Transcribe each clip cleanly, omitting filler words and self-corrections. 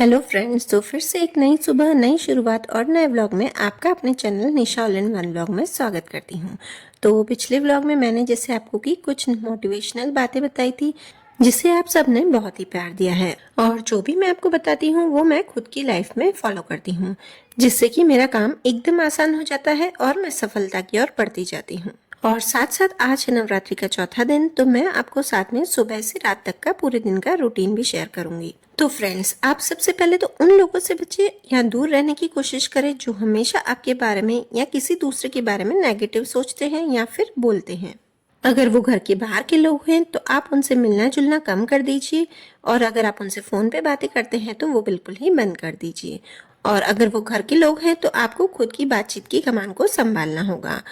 Hello friends, तो फिर से एक नई सुबह, नई शुरुआत और नए व्लॉग में आपका अपने channel Nisha all in one vlog में स्वागत करती हूँ। तो पिछले व्लॉग में मैंने जैसे आपको की कुछ मोटिवेशनल बातें बताई थी जिसे आप सबने बहुत ही प्यार दिया है, और जो भी मैं आपको बताती हूँ वो मैं खुद की लाइफ में फॉलो करती हूँ, जिससे कि मेरा काम एकदम आसान हो जाता है और मैं सफलता की ओर बढ़ती जाती हूँ। और साथ साथ आज है नवरात्रि का चौथा दिन, तो मैं आपको साथ में सुबह से रात तक का पूरे दिन का रूटीन भी शेयर करूंगी। तो फ्रेंड्स, आप सबसे पहले तो उन लोगों से बचिए या दूर रहने की कोशिश करें जो हमेशा आपके बारे में या किसी दूसरे के बारे में नेगेटिव सोचते हैं या फिर बोलते हैं। अगर वो घर के बाहर के लोग हैं तो आप उनसे मिलना जुलना कम कर दीजिए, और अगर आप उनसे फोन पे बातें करते हैं तो वो बिल्कुल ही बंद कर दीजिए। और अगर वो घर के लोग हैं तो आपको खुद की बातचीत की कमान को संभालना होगा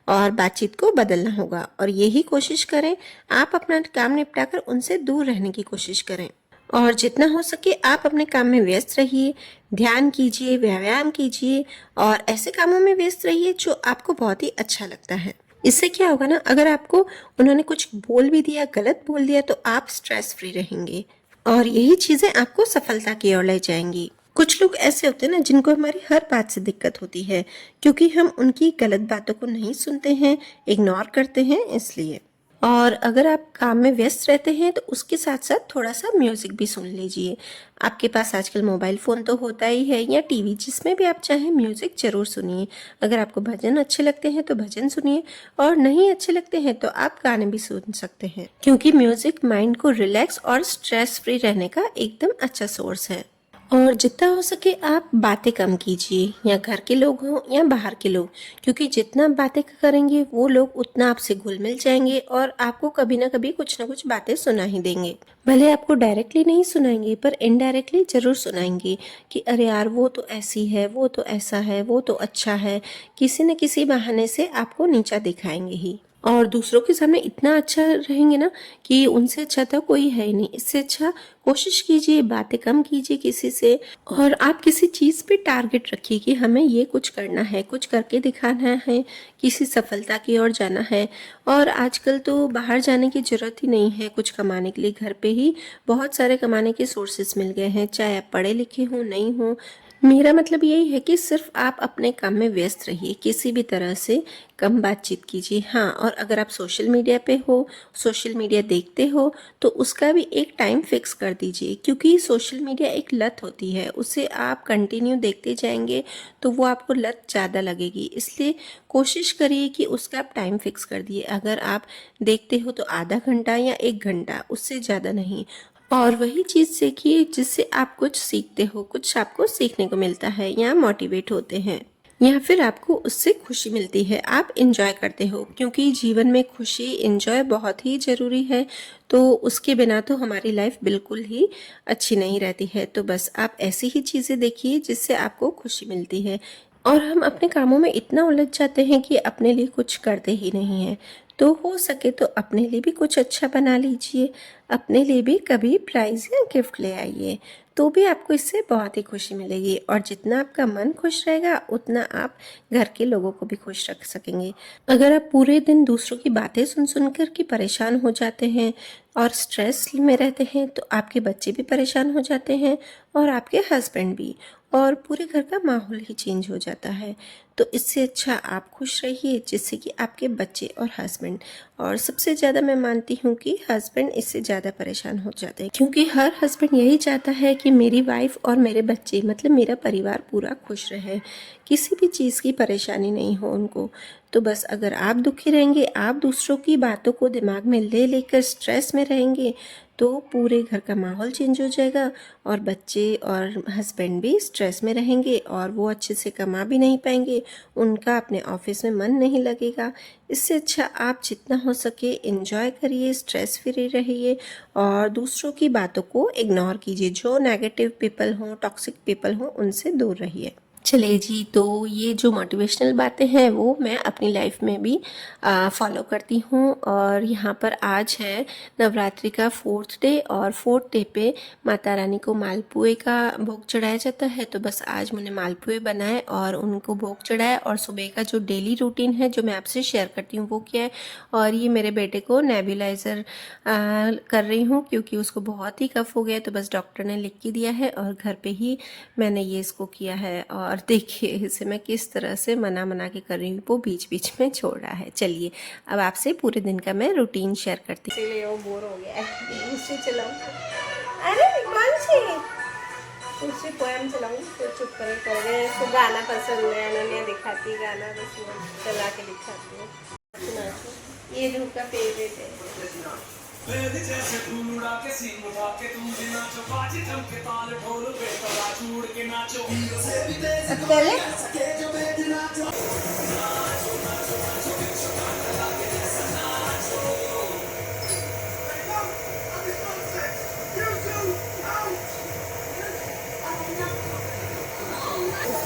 और बातचीत को बदलना होगा, और यही कोशिश करें आप अपना काम निपटाकर उनसे दूर रहने की कोशिश करें। और जितना हो सके आप अपने काम में व्यस्त रहिए, ध्यान कीजिए, व्यायाम कीजिए और ऐसे कामों में व्यस्त रहिए जो आपको बहुत ही अच्छा लगता है। इससे क्या होगा ना, अगर आपको उन्होंने कुछ बोल भी दिया, गलत बोल दिया, तो आप स्ट्रेस फ्री रहेंगे और यही चीजें आपको सफलता की ओर ले जाएंगी। कुछ लोग ऐसे होते हैं ना जिनको हमारी हर बात से दिक्कत होती है, क्योंकि हम उनकी गलत बातों को नहीं सुनते हैं, इग्नोर करते हैं इसलिए। और अगर आप काम में व्यस्त रहते हैं तो उसके साथ साथ थोड़ा सा म्यूजिक भी सुन लीजिए। आपके पास आजकल मोबाइल फ़ोन तो होता ही है, या टीवी, जिसमें भी आप चाहें म्यूजिक जरूर सुनिए। अगर आपको भजन अच्छे लगते हैं तो भजन सुनिए, और नहीं अच्छे लगते हैं तो आप गाने भी सुन सकते हैं, क्योंकि म्यूजिक माइंड को रिलैक्स और स्ट्रेस फ्री रहने का एकदम अच्छा सोर्स है। और जितना हो सके आप बातें कम कीजिए, या घर के लोग हों या बाहर के लोग, क्योंकि जितना बातें करेंगे वो लोग उतना आपसे घुल मिल जाएंगे और आपको कभी ना कभी कुछ ना कुछ बातें सुना ही देंगे। भले आपको डायरेक्टली नहीं सुनाएंगे पर इनडायरेक्टली जरूर सुनाएंगे कि अरे यार वो तो ऐसी है, वो तो ऐसा है, वो तो अच्छा है। किसी न किसी बहाने से आपको नीचा दिखाएंगे ही, और दूसरों के सामने इतना अच्छा रहेंगे ना कि उनसे अच्छा तो कोई है ही नहीं। इससे अच्छा कोशिश कीजिए बातें कम कीजिए किसी से, और आप किसी चीज़ पे टारगेट रखिए कि हमें ये कुछ करना है, कुछ करके दिखाना है, किसी सफलता की ओर जाना है। और आजकल तो बाहर जाने की ज़रूरत ही नहीं है कुछ कमाने के लिए, घर पे ही बहुत सारे कमाने के सोर्सेस मिल गए हैं, चाहे आप पढ़े लिखे हों नहीं हों। मेरा मतलब यही है कि सिर्फ आप अपने काम में व्यस्त रहिए, किसी भी तरह से कम बातचीत कीजिए। हाँ, और अगर आप सोशल मीडिया पे हो, सोशल मीडिया देखते हो, तो उसका भी एक टाइम फिक्स कर दीजिए, क्योंकि सोशल मीडिया एक लत होती है, उसे आप कंटिन्यू देखते जाएंगे तो वो आपको लत ज़्यादा लगेगी। इसलिए कोशिश करिए कि उसका आप टाइम फिक्स कर दिए। अगर आप देखते हो तो आधा घंटा या 1 घंटा, उससे ज़्यादा नहीं। और वही चीज़ सीखिए जिससे आप कुछ सीखते हो, कुछ आपको सीखने को मिलता है या मोटिवेट होते हैं, या फिर आपको उससे खुशी मिलती है, आप इंजॉय करते हो, क्योंकि जीवन में खुशी, इंजॉय बहुत ही ज़रूरी है। तो उसके बिना तो हमारी लाइफ बिल्कुल ही अच्छी नहीं रहती है। तो बस आप ऐसी ही चीज़ें देखिए जिससे आपको खुशी मिलती है। और हम अपने कामों में इतना उलझ जाते हैं कि अपने लिए कुछ करते ही नहीं हैं। तो हो सके तो अपने लिए भी कुछ अच्छा बना लीजिए, अपने लिए भी कभी प्राइज़ या गिफ्ट ले आइए, तो भी आपको इससे बहुत ही खुशी मिलेगी। और जितना आपका मन खुश रहेगा उतना आप घर के लोगों को भी खुश रख सकेंगे। अगर आप पूरे दिन दूसरों की बातें सुन सुन कर के परेशान हो जाते हैं और स्ट्रेस में रहते हैं, तो आपके बच्चे भी परेशान हो जाते हैं और आपके हस्बैंड भी, और पूरे घर का माहौल ही चेंज हो जाता है। तो इससे अच्छा आप खुश रहिए, जिससे कि आपके बच्चे और हस्बैंड, और सबसे ज़्यादा मैं मानती हूँ कि हस्बैंड इससे ज़्यादा परेशान हो जाते हैं, क्योंकि हर हस्बैंड यही चाहता है कि मेरी वाइफ और मेरे बच्चे, मतलब मेरा परिवार पूरा खुश रहे, किसी भी चीज़ की परेशानी नहीं हो उनको। तो बस अगर आप दुखी रहेंगे, आप दूसरों की बातों को दिमाग में ले लेकर स्ट्रेस में रहेंगे, तो पूरे घर का माहौल चेंज हो जाएगा, और बच्चे और हस्बैंड भी स्ट्रेस में रहेंगे और वो अच्छे से कमा भी नहीं पाएंगे, उनका अपने ऑफिस में मन नहीं लगेगा। इससे अच्छा आप जितना हो सके एंजॉय करिए, स्ट्रेस फ्री रहिए, और दूसरों की बातों को इग्नोर कीजिए। जो नेगेटिव पीपल हों, टॉक्सिक पीपल हों, उनसे दूर रहिए। चलिए जी, तो ये जो मोटिवेशनल बातें हैं वो मैं अपनी लाइफ में भी फॉलो करती हूँ। और यहाँ पर आज है नवरात्रि का 4th डे, और 4th डे पे माता रानी को मालपुए का भोग चढ़ाया जाता है। तो बस आज मैंने मालपुए बनाए और उनको भोग चढ़ाया। और सुबह का जो डेली रूटीन है जो मैं आपसे शेयर करती हूँ वो क्या है। और ये मेरे बेटे को नेबुलाइज़र कर रही हूँ क्योंकि उसको बहुत ही कफ हो गया है, तो बस डॉक्टर ने लिख के दिया है और घर पे ही मैंने ये इसको किया है। और देखिए इसे मैं किस तरह से मना मना के कर रही हूँ, वो बीच बीच में छोड़ रहा है। चलिए अब आपसे पूरे दिन का मैं रूटीन शेयर करती हूँ। इसीलिए वो बोर हो गया है, दूसरी चलाऊँ। अरे कौन सी दूसरी पोएम चलाऊँ तो चुप कर गए। इसको गाना पसंद है, अनन्या दिखाती गाना, बस वो चला के दिखाती है। ये धूप का फेवरेट है। जैसे फूल उड़ा के सीन उठा के तुम भी नाचो, बाजी जम के ताल ढोल पे तला चूड़ के नाचो।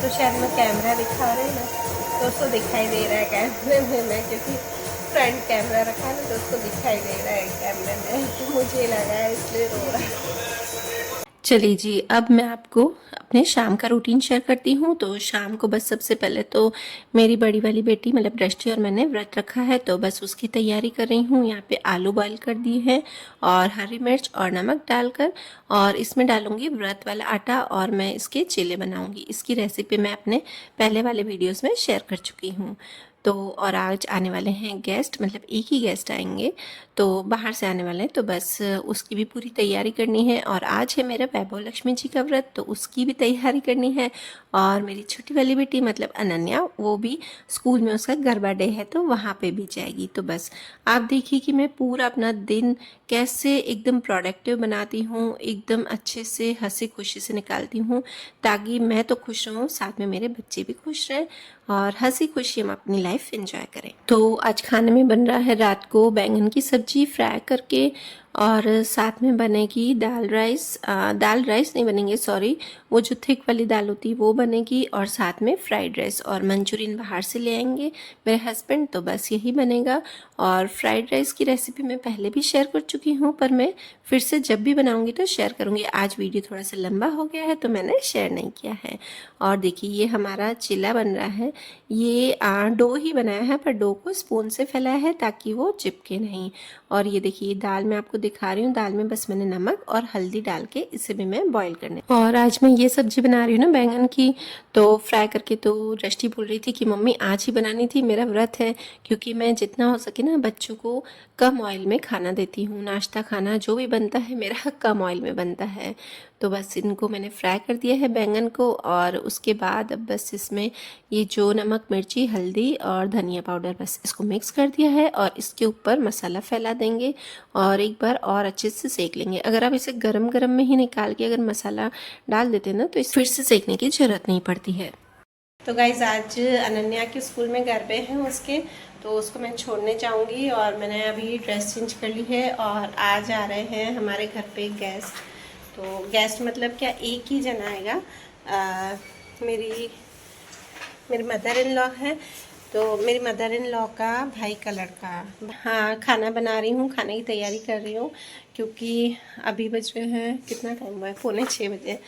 तो शायद मैं कैमरा दिखा रही हूँ ना, तो उसको दिखाई दे रहा है कैमरे में, मैं क्योंकि फ्रंट कैमरा रखा है ना तो उसको दिखाई दे रहा है कैमरे में, तो मुझे लगा है इसलिए रो रहा है। चलिए जी, अब मैं आपको अपने शाम का रूटीन शेयर करती हूँ। तो शाम को बस सबसे पहले तो मेरी बड़ी वाली बेटी मतलब दृष्टि और मैंने व्रत रखा है, तो बस उसकी तैयारी कर रही हूँ। यहाँ पे आलू बॉईल कर दिए हैं और हरी मिर्च और नमक डालकर, और इसमें डालूंगी व्रत वाला आटा और मैं इसके चीले बनाऊंगी। इसकी रेसिपी मैं अपने पहले वाले वीडियोज़ में शेयर कर चुकी हूँ। तो और आज आने वाले हैं गेस्ट, मतलब एक ही गेस्ट आएंगे, तो बाहर से आने वाले हैं, तो बस उसकी भी पूरी तैयारी करनी है। और आज है मेरा वैभव लक्ष्मी जी का व्रत, तो उसकी भी तैयारी करनी है। और मेरी छोटी वाली बेटी मतलब अनन्या, वो भी स्कूल में उसका गरबा डे है तो वहाँ पे भी जाएगी। तो बस आप देखिए कि मैं पूरा अपना दिन कैसे एकदम प्रोडक्टिव बनाती हूँ, एकदम अच्छे से हंसी खुशी से निकालती हूँ, ताकि मैं तो खुश रहूँ, साथ में मेरे बच्चे भी खुश रहें और हंसी खुशी हम अपनी लाइफ एंजॉय करें। तो आज खाने में बन रहा है रात को बैंगन की सब्जी फ्राई करके, और साथ में बनेगी दाल राइस। दाल राइस नहीं बनेंगे, सॉरी, वो जो थिक वाली दाल होती है वो बनेगी, और साथ में फ्राइड राइस और मंचूरियन बाहर से ले आएंगे मेरे हस्बैंड, तो बस यही बनेगा। और फ्राइड राइस की रेसिपी मैं पहले भी शेयर कर चुकी हूँ, पर मैं फिर से जब भी बनाऊँगी तो शेयर करूँगी। आज वीडियो थोड़ा सा लंबा हो गया है तो मैंने शेयर नहीं किया है। और देखिए ये हमारा चिल्ला बन रहा है। ये डो ही बनाया है, पर डो को स्पून से फैलाया है ताकि वो चिपके नहीं। और ये देखिए दाल मैं आपको दिखा रही हूँ, दाल में बस मैंने नमक और हल्दी डाल के इसे भी मैं बॉईल करने। और आज मैं ये सब्जी बना रही हूँ ना बैंगन की, तो फ्राई करके। तो दृष्टि बोल रही थी कि मम्मी आज ही बनानी थी, मेरा व्रत है, क्योंकि मैं जितना हो सके ना बच्चों को कम ऑयल में खाना देती हूँ। नाश्ता खाना जो भी बनता है मेरा कम ऑयल में बनता है। तो बस इनको मैंने फ्राई कर दिया है बैंगन को, और उसके बाद अब बस इसमें ये जो नमक मिर्ची हल्दी और धनिया पाउडर बस इसको मिक्स कर दिया है, और इसके ऊपर मसाला फैला देंगे और एक बार और अच्छे से सेक लेंगे। अगर आप इसे गरम गरम में ही निकाल के अगर मसाला डाल देते ना तो इसे फिर से सेकने की ज़रूरत नहीं पड़ती है। तो गाइज़ आज अनन्या के स्कूल में गरबे हैं उसके, तो उसको मैं छोड़ने जाऊंगी, और मैंने अभी ड्रेस चेंज कर ली है। और आज आ रहे हैं हमारे घर पे गेस्ट। तो गेस्ट मतलब क्या, एक ही जन आएगा। मेरी मदर इन लॉ है, तो मेरी मदर इन लॉ का भाई का लड़का। हाँ, खाना बना रही हूँ, खाने की तैयारी कर रही हूँ, क्योंकि अभी बज रहे हैं, कितना टाइम हुआ है, 5:45 बजे।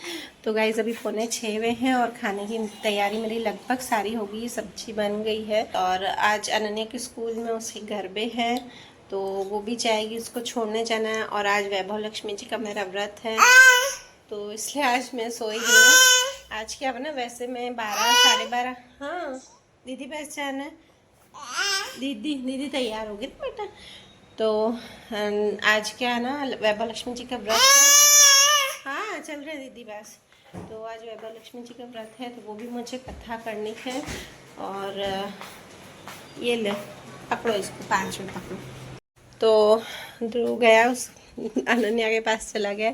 तो गाइज़ अभी 5:45 हुए हैं और खाने की तैयारी मेरी लगभग सारी हो गई, सब्जी बन गई है। और आज अनन्या के स्कूल में उसके गरबे हैं, तो वो भी जाएगी, उसको छोड़ने जाना है। और आज वैभव लक्ष्मी जी का मेरा व्रत है, तो इसलिए आज मैं सोई नहीं हूँ। आज क्या बना, वैसे मैं 12 साढ़े 12, हाँ दीदी पहचान है, दीदी तैयार होगी ना बेटा। तो आज क्या है ना, वैभव लक्ष्मी जी का व्रत है। हाँ चल रहे दीदी बस। तो आज वैभव लक्ष्मी जी का व्रत है, तो वो भी मुझे कथा करनी है। और ये ले पकड़ो इसको, 5 में पकड़ो। तो ध्रुव गया, उस अनन्या के पास चला गया।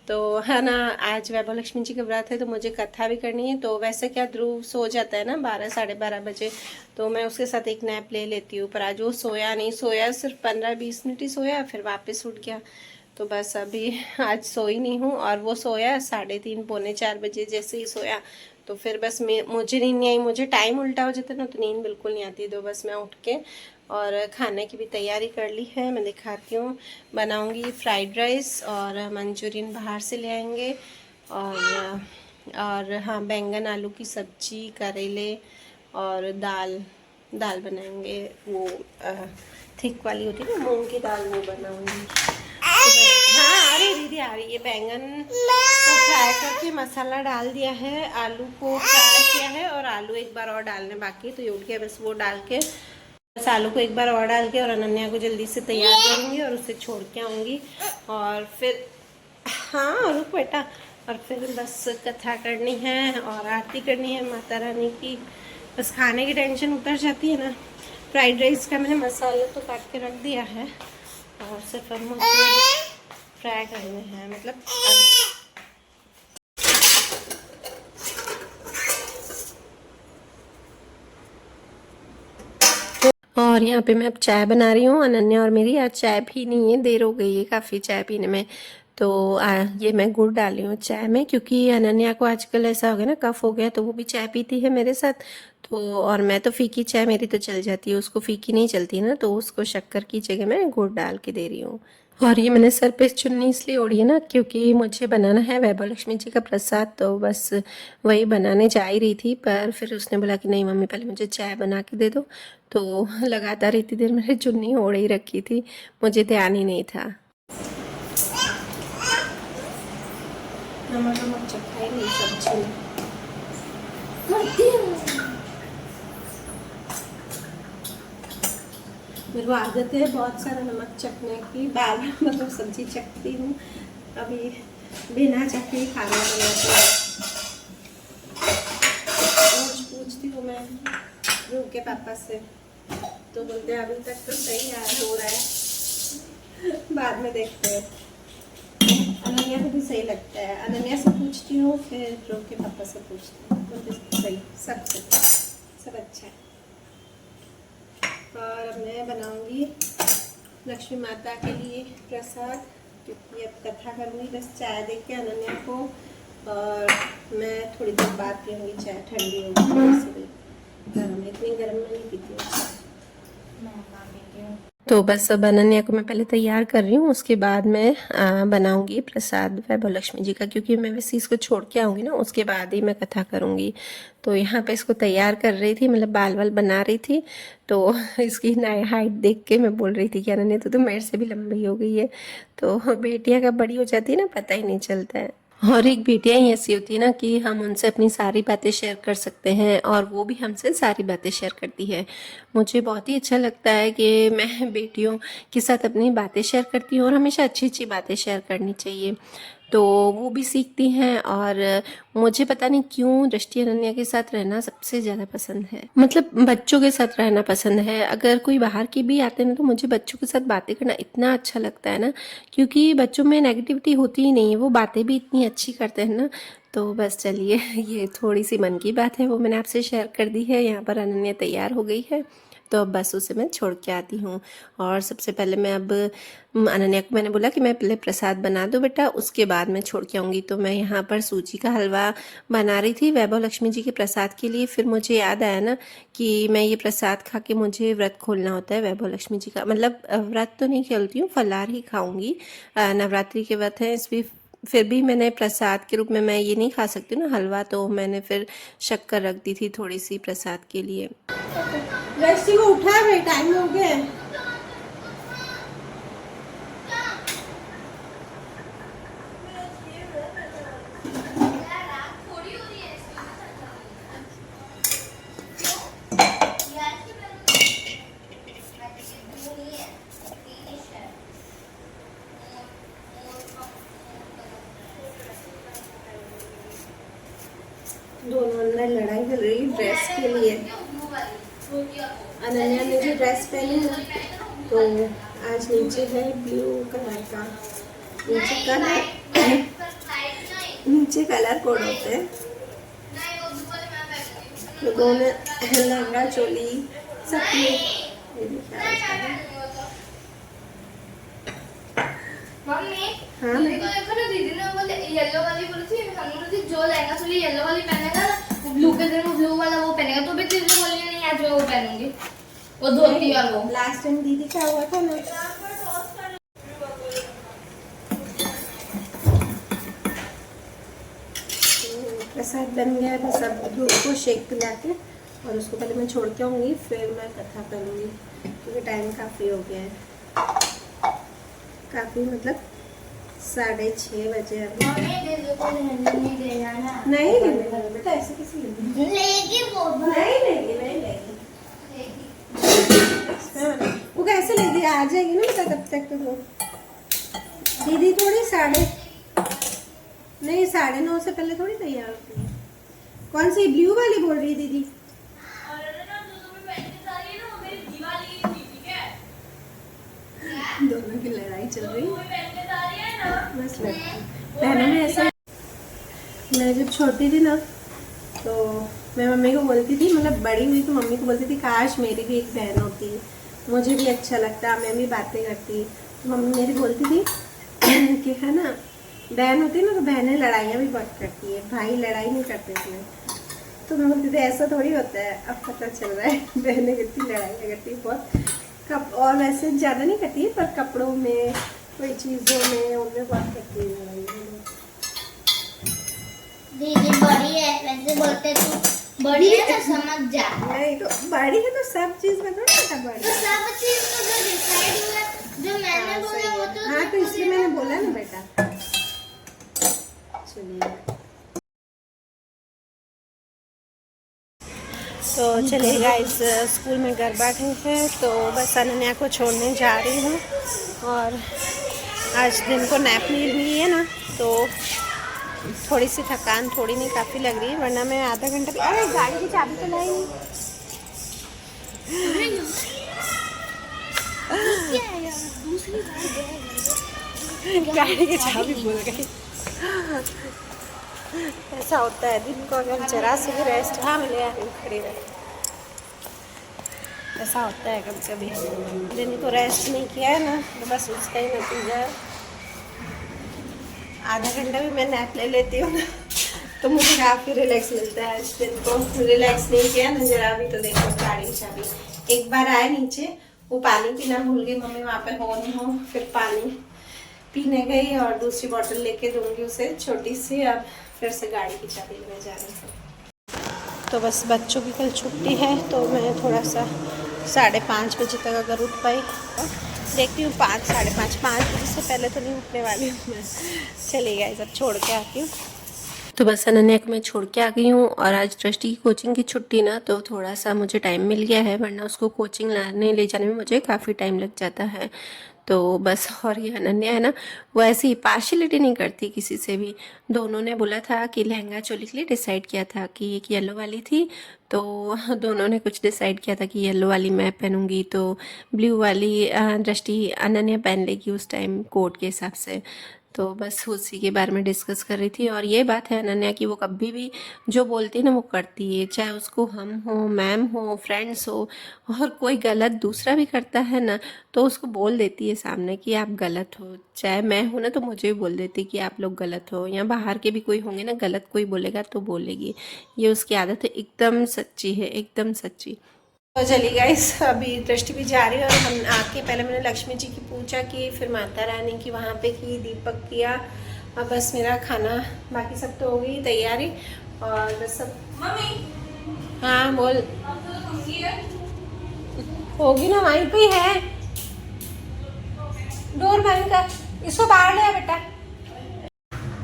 तो है ना, आज वैभव लक्ष्मी जी के व्रत है तो मुझे कथा भी करनी है। तो वैसे क्या ध्रुव सो जाता है ना 12 साढ़े 12 बजे, तो मैं उसके साथ एक नैप ले लेती हूँ। पर आज वो सोया नहीं, सोया सिर्फ 15-20 मिनट ही सोया, फिर वापस उठ गया। तो बस अभी आज सोई नहीं हूँ। और वो सोया 3:30 पौने 4 बजे, जैसे ही सोया तो फिर बस मुझे नींद नहीं आई, मुझे टाइम उल्टा हो जाता है ना तो नींद बिल्कुल नहीं आती। तो बस मैं उठ के और खाने की भी तैयारी कर ली है। मैं दिखाती हूँ, बनाऊँगी फ्राइड राइस और मंचूरियन बाहर से ले आएंगे, और हाँ बैंगन आलू की सब्जी, करेले और दाल बनाएंगे। वो थिक वाली होती है ना मूंग की दाल, वो बनाऊंगी। हाँ आ रही दीदी आ रही है। बैंगन को फ्राई करके मसाला डाल दिया है, आलू को फ्राई किया है और आलू एक बार और डालने बाकी, तो ये उठ गया। बस वो डाल के, बस आलू को एक बार और डाल के और अनन्या को जल्दी से तैयार करूँगी और उसे छोड़ के आऊँगी। और फिर हाँ रुक बेटा, और फिर बस कथा करनी है और आरती करनी है माता रानी की। बस खाने की टेंशन उतर जाती है ना। फ्राइड राइस का मैंने मसाला तो काट के रख दिया है और सिर्फ हम फ्राई करने हैं, मतलब और यहाँ पे मैं अब चाय बना रही हूँ। अनन्या और मेरी आज चाय पी नहीं है, देर हो गई है काफ़ी चाय पीने में। तो ये मैं गुड़ डाली हूँ चाय में, क्योंकि अनन्या को आजकल ऐसा हो गया ना, कफ हो गया, तो वो भी चाय पीती है मेरे साथ। तो और मैं तो फीकी चाय मेरी तो चल जाती है, उसको फीकी नहीं चलती ना, तो उसको शक्कर की जगह मैं गुड़ डाल के दे रही हूँ। और ये मैंने सर पे चुन्नी इसलिए ओढ़ी है ना, क्योंकि मुझे बनाना है वैभव लक्ष्मी जी का प्रसाद। तो बस वही बनाने जा ही रही थी, पर फिर उसने बोला कि नहीं मम्मी पहले मुझे चाय बना के दे दो। तो लगातार इतनी देर मैंने चुन्नी ओढ़ ही रखी थी, मुझे ध्यान ही नहीं था। नमक नमक चखाई नहीं सब्जी मेरे को आदत है बहुत सारा नमक चखने की, बार बार मतलब सब्जी चखती हूँ, अभी बिना चखे खाना बनाती हूँ। रोज पूछती हूँ मैं रूप के पापा से, तो बोलते हैं अभी तक तो सही हो रहा है, बाद में देखते हैं। अनन्या को भी सही लगता है, अनन्या से पूछती हूँ फिर रूप के पापा से पूछती हूँ, बोलते सही, सब अच्छा है। और अब मैं बनाऊंगी लक्ष्मी माता के लिए प्रसाद, क्योंकि अब कथा करूँगी। बस चाय दे के अनन्या को, और मैं थोड़ी देर बाद पीऊँगी चाय, ठंडी होगी, गर्म इतनी गर्म में नहीं पीती हूँ। तो बस अब अनन्या को मैं पहले तैयार कर रही हूँ, उसके बाद मैं बनाऊंगी प्रसाद वैभव लक्ष्मी जी का, क्योंकि मैं वैसे इसको छोड़ के आऊँगी ना, उसके बाद ही मैं कथा करूँगी। तो यहाँ पे इसको तैयार कर रही थी, मतलब बाल वाल बना रही थी। तो इसकी नई हाइट देख के मैं बोल रही थी कि अनन्या तो मेरे से भी लंबी हो गई है। तो बेटियाँ कब बड़ी हो जाती है ना, पता ही नहीं चलता है। और एक बेटियाँ ही ऐसी होती है ना कि हम उनसे अपनी सारी बातें शेयर कर सकते हैं और वो भी हमसे सारी बातें शेयर करती है। मुझे बहुत ही अच्छा लगता है कि मैं बेटियों के साथ अपनी बातें शेयर करती हूँ, और हमेशा अच्छी अच्छी बातें शेयर करनी चाहिए, तो वो भी सीखती हैं। और मुझे पता नहीं क्यों दृष्टि अनन्या के साथ रहना सबसे ज़्यादा पसंद है, मतलब बच्चों के साथ रहना पसंद है। अगर कोई बाहर के भी आते हैं ना, तो मुझे बच्चों के साथ बातें करना इतना अच्छा लगता है ना, क्योंकि बच्चों में नेगेटिविटी होती ही नहीं है, वो बातें भी इतनी अच्छी करते हैं ना। तो बस चलिए, ये थोड़ी सी मन की बात है, वो मैंने आपसे शेयर कर दी है। यहाँ पर अनन्या तैयार हो गई है, तो अब बस उसे मैं छोड़ के आती हूँ। और सबसे पहले मैं अब अनन्या को मैंने बोला कि मैं पहले प्रसाद बना दो बेटा, उसके बाद मैं छोड़ के आऊँगी। तो मैं यहाँ पर सूजी का हलवा बना रही थी वैभव लक्ष्मी जी के प्रसाद के लिए। फिर मुझे याद आया ना कि मैं ये प्रसाद खा के मुझे व्रत खोलना होता है वैभव लक्ष्मी जी का, मतलब व्रत तो नहीं खोलती हूँ, फलाहार ही खाऊँगी, नवरात्रि के व्रत हैं इसलिए। फिर भी मैंने प्रसाद के रूप में, मैं ये नहीं खा सकती ना हलवा, तो मैंने फिर शक्कर रख दी थी थोड़ी सी प्रसाद के लिए। दृष्टि को उठा भाई, टाइम हो गया। दोनों अंदर लड़ाई कर रही ड्रेस के लिए। अनन्या ने जो ड्रेस पहनी है, तो आज नीचे है ब्लू कलर का, नीचे कलर कोड होते हैं, तो दोनों लहंगा चोली सब मम्मी हाँ देखो ना, दीदी ने बोले येलो वाली बोली थी, हम बोली थी जो लहंगा चोली येलो वाली पहनेगा ना ब्लू के दिन ब्लू वाला वो पहनेगा, तो भी तुझे बोलने नहीं आज मैं वो पहनूंगी, वो धोती वाला वो। लास्ट टाइम दीदी क्या हुआ था ना, प्रसाद बन गया है। बस अब दूध को शेक पिला के और उसको पहले मैं छोड़ के आऊँगी, फिर मैं कथा करूँगी क्योंकि टाइम काफ़ी हो गया है, काफ़ी मतलब 6:30 बजे अभी। नहीं बेटा, ऐसे किसी लेगी वो नहीं लेगी वो कैसे लेगी, आ जाएगी ना बेटा तब तक। तो वो दीदी थोड़ी 9:30 से पहले थोड़ी तैयार होती है। कौन सी ब्लू वाली बोल रही है दीदी? दोनों की लड़ाई चल रही है बस बहनों में ऐसा। मैं जब छोटी थी ना तो मैं मम्मी को बोलती थी, मतलब बड़ी हुई तो मम्मी को बोलती थी काश मेरी भी एक बहन होती, मुझे भी अच्छा लगता, मैं भी बातें करती। तो मम्मी मेरी बोलती थी कि है ना, बहन होती है ना तो बहनें लड़ाइयाँ भी बहुत करती है, भाई लड़ाई नहीं करते थे। तो मैं बोलती थी ऐसा थोड़ी होता है, अब पता चल रहा है बहनें कितनी लड़ाइयाँ करती है बहुत। और वैसे ज़्यादा नहीं करती है, पर कपड़ों में, कोई चीज़ों में, उनमें बहुत करती है लड़ाई। दीदी बड़ी है वैसे बोलते, तू बड़ी है तो समझ जा। नहीं तो बड़ी है तो सब चीज़ में थोड़ा सा बड़ी तो है। सब चीज तो जो डिसाइड हुआ, जो मैंने बोला वो तो हाँ तो इसलिए मैंने बोला ना बेटा। चलिए तो चलिए गाइस, स्कूल में गरबा ठीक है तो बस अनन्या को छोड़ने जा रही हूँ। और आज दिन को नैप मिली है ना, तो थोड़ी सी थकान थोड़ी नहीं काफ़ी लग रही है, वरना मैं आधा घंटा भी। अरे गाड़ी की चाबी तो लाई नहीं। गाड़ी की चाबी भूल गई। ऐसा होता है दिन को अगर जरा से भी रेस्ट, हाँ मैं ले आ रही हूँ, खड़ी रह। ऐसा होता है कभी कभी, दिन को रेस्ट नहीं किया है ना तो बस उसका ही नतीजा। आधा घंटा भी मैं नैप ले लेती हूँ ना तो मुझे काफ़ी रिलैक्स मिलता है। इस दिन को रिलैक्स नहीं किया ना जरा भी, तो देखो गाड़ी की चाबी। एक बार आए नीचे, वो पानी पीना भूल गई मम्मी, वहाँ पे हो नहीं हो, फिर पानी पीने गई और दूसरी बोतल लेके दूंगी उसे छोटी सी। अब फिर से गाड़ी की चाबी लेने जा रही हूँ। तो बस बच्चों की कल छुट्टी है तो मैं थोड़ा सा 5:30 बजे तक अगर उठ पाई, देखती हूँ 5, 5:30 बजे से पहले तो नहीं उठने वाली हूँ मैं। चलिए गाइस अब छोड़ के आती हूँ। तो बस अनन्या को मैं छोड़ के आ गई हूँ और आज दृष्टि की कोचिंग की छुट्टी ना, तो थोड़ा सा मुझे टाइम मिल गया है, वरना उसको कोचिंग लाने ले जाने में मुझे काफ़ी टाइम लग जाता है। तो बस, और ये अनन्या है ना, वो ऐसे ही पार्शलिटी नहीं करती किसी से भी। दोनों ने बोला था कि लहंगा चोली के लिए डिसाइड किया था कि एक येलो वाली थी, तो दोनों ने कुछ डिसाइड किया था कि येलो वाली मैं पहनूंगी तो ब्लू वाली दृष्टि अनन्या पहन लेगी उस टाइम कोट के हिसाब से। तो बस उसी के बारे में डिस्कस कर रही थी। और ये बात है अनन्या की, वो कभी भी जो बोलती है ना वो करती है, चाहे उसको हम हो, मैम हो, फ्रेंड्स हो, और कोई गलत दूसरा भी करता है ना तो उसको बोल देती है सामने कि आप गलत हो। चाहे मैं हूँ ना तो मुझे भी बोल देती कि आप लोग गलत हो, या बाहर के भी कोई होंगे ना गलत कोई बोलेगा तो बोलेगी। ये उसकी आदत है, एकदम सच्ची है, एकदम सच्ची। तो चलिए गाइस, अभी दृष्टि भी जा रही है और हम आके पहले मैंने लक्ष्मी जी की पूजा की, फिर माता रानी की वहाँ पे की, दीपक किया। अब बस मेरा खाना बाकी सब तो हो गई तैयारी और बस सब। मम्मी हाँ बोल। होगी ना, वहीं पे ही है, डोर बंद कर, इसको बाहर ले आ बेटा।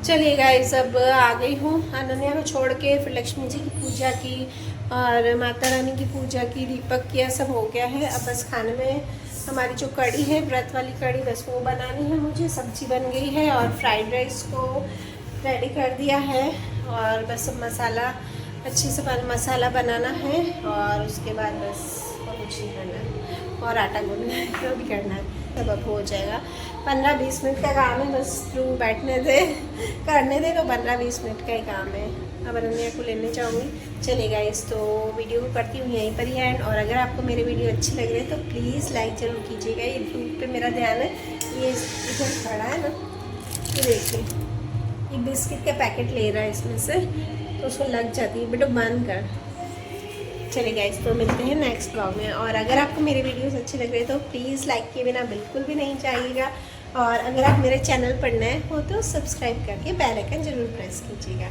चलिए गाइस, अब आ गई हूँ अनन्या को छोड़ के, फिर लक्ष्मी जी की पूजा की और माता रानी की पूजा की, दीपक किया, सब हो गया है। अब बस खाने में हमारी जो कढ़ी है, व्रत वाली कढ़ी, बस वो बनानी है मुझे। सब्जी बन गई है और फ्राइड राइस को रेडी कर दिया है और बस अब मसाला अच्छे से मसाला बनाना है और उसके बाद बस और कुछ नहीं करना है और आटा गूंदना है, जो भी करना है तब अब हो जाएगा। 15-20 मिनट का काम है, बस तू बैठने दे, करने दे, तो 15-20 मिनट का ही काम है। अब अनन्या को लेने जाऊँगी। चलिए गाइस, तो वीडियो को करती हूँ यहीं पर ही एंड। और अगर आपको मेरे वीडियो अच्छे लग रहे हैं तो प्लीज़ लाइक ज़रूर कीजिएगा। ये दूध पे मेरा ध्यान है, ये इधर खड़ा है ना, ये देखिए ये बिस्किट का पैकेट ले रहा है इसमें से, तो उसको लग जाती है। बेटा बंद कर। चलिए गाइस, तो मिलते हैं नेक्स्ट ब्लॉग में। और अगर आपको मेरे वीडियोस अच्छे लग रहे हैं तो प्लीज़ लाइक किए बिना बिल्कुल भी नहीं जाइएगा। और अगर आप मेरे चैनल पर नए हो तो सब्सक्राइब करके बेल आइकन ज़रूर प्रेस कीजिएगा।